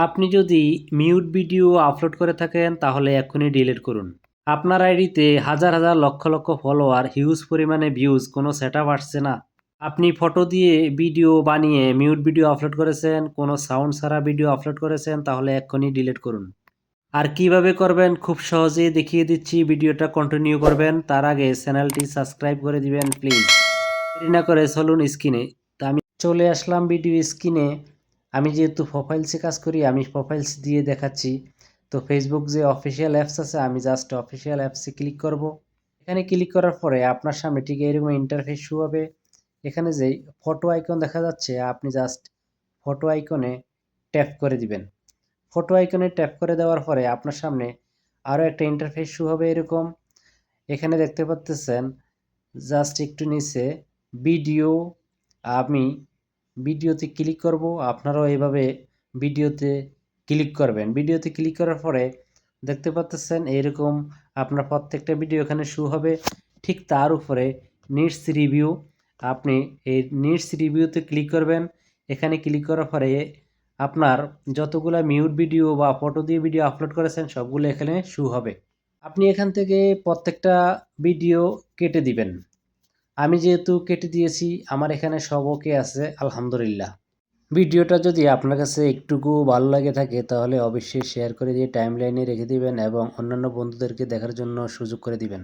আপনি যদি mute video upload করে থাকেন তাহলে এক্ষুনি ডিলিট করুন। আপনার আইডিতে হাজার হাজার লক্ষ লক্ষ ফলোয়ার, হিউজ পরিমাণে ভিউজ, কোনো সেটআপ আসছে না। আপনি ফটো দিয়ে ভিডিও বানিয়ে মিউট ভিডিও আপলোড করেছেন, কোনো সাউন্ড ছাড়া ভিডিও আপলোড করেছেন, তাহলে এক্ষুনি ডিলিট করুন। আর কিভাবে করবেন খুব সহজেই দেখিয়ে দিচ্ছি, ভিডিওটা কন্টিনিউ করবেন। তার আগে চ্যানেলটি সাবস্ক্রাইব করে দিবেন প্লিজ। দেরি না করে চলুন স্ক্রিনে। তা আমি চলে আসলাম ভিডিও স্ক্রিনে। আমি যেহেতু প্রোফাইলসে কাজ করি, আমি প্রোফাইলস দিয়ে দেখাচ্ছি। তো ফেসবুক যে অফিসিয়াল অ্যাপস আছে, আমি জাস্ট অফিসিয়াল অ্যাপসে ক্লিক করব। এখানে ক্লিক করার পরে আপনার সামনে ঠিক এরকম ইন্টারফেস শো হবে। এখানে যে ফটো আইকন দেখা যাচ্ছে, আপনি জাস্ট ফটো আইকনে ট্যাপ করে দিবেন। ফটো আইকনে ট্যাপ করে দেওয়ার পরে আপনার সামনে আরও একটা ইন্টারফেস শো হবে এরকম। এখানে দেখতে পাচ্ছেন জাস্ট একটু নিচে ভিডিও। আমি ভিডিওতে ক্লিক করব, আপনারাও এইভাবে ভিডিওতে ক্লিক করবেন। ভিডিওতে ক্লিক করার পরে দেখতে পাচ্ছেন এরকম আপনার প্রত্যেকটা ভিডিও এখানে শো হবে। ঠিক তার উপরে নিডস রিভিউ, আপনি এই নিডস রিভিউতে ক্লিক করবেন। এখানে ক্লিক করার পরে আপনার যতগুলো মিউট ভিডিও বা ফটো দিয়ে ভিডিও আপলোড করেছেন সবগুলো এখানে শো হবে। আপনি এখান থেকে প্রত্যেকটা ভিডিও কেটে দিবেন। আমি যেহেতু কেটে দিয়েছি, আমার এখানে সব ওকে আছে, আলহামদুলিল্লাহ। ভিডিওটা যদি আপনার কাছে একটুকু ভালো লাগে থাকে তাহলে অবশ্যই শেয়ার করে দিয়ে টাইমলাইনে রেখে দিবেন এবং অন্যান্য বন্ধুদেরকে দেখার জন্য সুযোগ করে দিবেন।